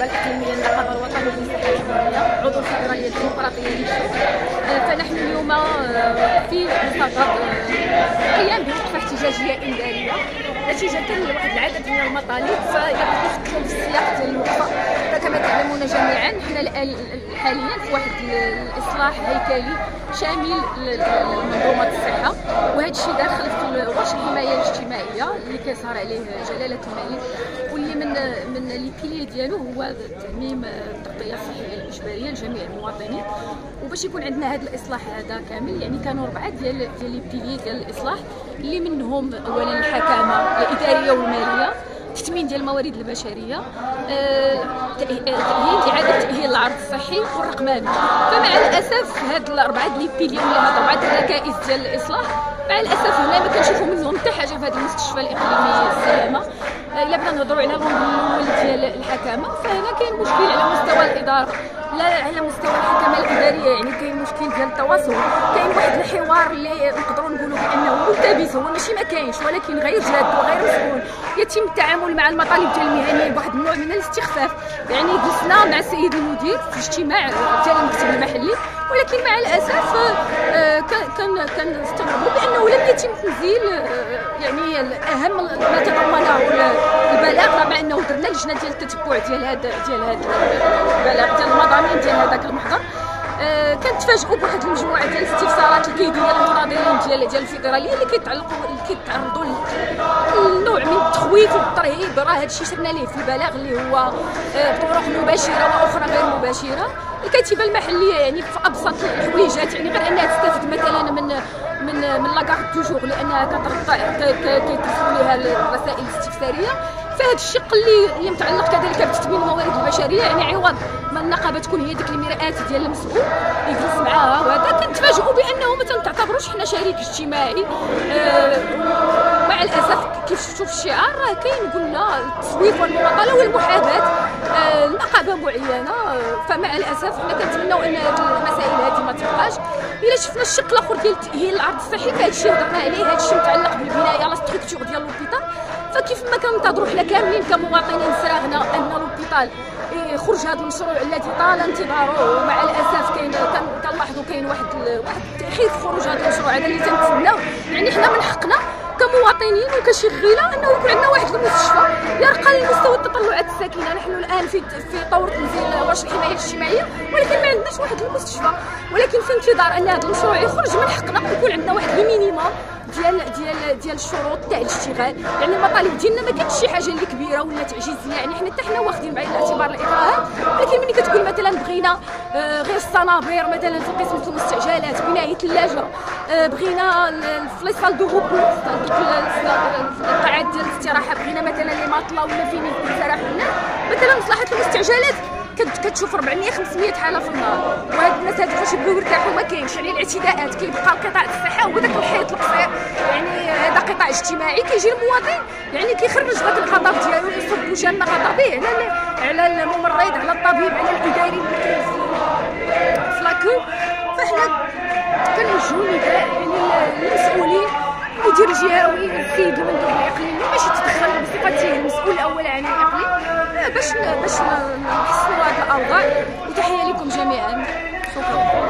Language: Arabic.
النقابه الاقليميه النقابه الوطنيه للصحه العموميه عضو الفدراليه الديمقراطيه للشغل. فنحن اليوم في مصدد القيام بوقفه احتجاجيه انذاريه نتيجه لواحد العدد من المطالب. فاذا كنت في السياق ديال الوقفه فكما تعلمون جميعا حنا حاليا في واحد الاصلاح هيكلي شامل لمنظومه الصحه، وهذا الشيء داخل في ورش الحمايه الاجتماعيه اللي كيسهر عليه جلاله الملك، واللي من لي بيلي ديالو هو تاميم التغطيه الصحيه الاجباريه لجميع المواطنين. وباش يكون عندنا هذا الاصلاح هذا كامل يعني كانوا 4 ديال لي بيلي ديال الاصلاح، اللي منهم اولا الحكامه الاداريه والماليه، تثمين ديال الموارد البشريه، اعاده تاهيل العرض الصحي والرقمنه. فمع الاسف هاد الاربعه ديال بيلي ولا هاد 4 الركائز ديال الاصلاح مع الاسف هنا ما كنشوفوا منهم حتى حاجه في هذا المستشفى الاقليمي السلامه. الا بغينا نهضروا على الرول ديال الحكامه فهنا كاين مشكل على مستوى الاداره، لا على مستوى الحكامه الاداريه، يعني كاين مشكل ديال التواصل، كاين واحد الحوار اللي نقدروا نقولوا بانه ملتبس، هو ماشي ما كاينش ولكن غير جاد وغير مسؤول. يتم التعامل مع المطالب ديال المهنيين بواحد النوع من الاستخفاف. يعني جلسنا مع السيد المدير في اجتماع ديال المكتب المحلي، ولكن مع الاسف كنستغربوا بانه لم يتم تنزيل يعني اهم ما تضمنه البلاغ، مع انه درنا لجنه ديال التتبع ديال هذا البلاغ ديال المضامين ديال هذاك المحضر. كنتفاجئوا بواحد المجموعه ديال الاستفسارات اللي كيديروا المناضلين ديال الفيدراليه اللي كيتعرضوا لنوع من التخويف والترهيب. راه هذا الشيء شرنا ليه في البلاغ اللي هو بطرق مباشره واخرى غير مباشره. الكاتبه المحليه يعني في ابسط الحويجات، يعني غير انها تستافد مثلا من لاكارت دو جور لانها كيتصلوا لها الرسائل الاستفساريه. فهذا الشق اللي متعلق كذلك بتثمين الموارد البشريه، يعني عوض ما النقابه تكون هي ديك المرآة ديال المسؤول يجلس معاها، وهذا كنتفاجئوا بانه ما تنعتبروش حنا شريك اجتماعي. مع الاسف كيف شفتوا في الشعار راه كاين قلنا التسويف والمماطله والمحاباه نقابه معينه. فمع الاسف حنا كنتمناو ان هذه المسائل هذه ما تبقاش. الا شفنا الشق الاخر ديال تاهيل العرض الصحي فهذا الشيء هضرنا عليه، هذا الشيء متعلق بالبنايه لا ستركتور ديال لوبيتال. فكيف ما كننتظروا حنا كاملين كمواطنين صراغنا ان لوبيتال يخرج هذا المشروع الذي طال انتظاره، ومع الاسف كنلاحظوا كاين واحد التاخير في خروج هذا المشروع هذا اللي تنتسناو. يعني حنا من حقنا كمواطنين وكشغيله انه يكون عندنا واحد المستشفى يرقى لمستوى التطلعات الساكنه. نحن الان في طور تنزيل ورش الحمايه الاجتماعيه، ولكن ما عندناش واحد المستشفى، ولكن في انتظار ان هذا المشروع يخرج من حقنا يكون عندنا واحد المينيموم ديال الشروط تاع الاشتغال. يعني المطالب ديالنا ما كانتش شي حاجه اللي كبيره ولا تعجيزيه، يعني حتى حنا واخدين بعين الاعتبار الاجراءات، ولكن ملي كتقول مثلا بغينا غير الصنابير مثلا في قسم المستعجلات، بناء ثلاجه، بغينا في لي سال دو روبو القاعات ديال الاستراحه، بغينا مثلا لي ماطلا ولا فين يستراحوا الناس، مثلا مصلحه المستعجلات كتشوف 400 500 حاله في النهار، وهاد الناس هادو فاش يبغيو يرتاحوا ما كاينش. يعني الاعتداءات كيبقى قطاع الصحه هو داك الحيط القصير، يعني هذا قطاع اجتماعي كيجي المواطن يعني كيخرج داك الغضب ديالو يصب شان غضبيه على الممرض على الطبيب على الاداري اللي كاين في لاكو. فحنا كنوجهوا نداء يعني للمسؤولين، المدير الجهوي السيد المندوب الاقليمي باش يتدخل بصفته المسؤول الاول عن الاقليم باش نحسنوا هذه الاوضاع. وتحيه لكم جميعا، شكرا.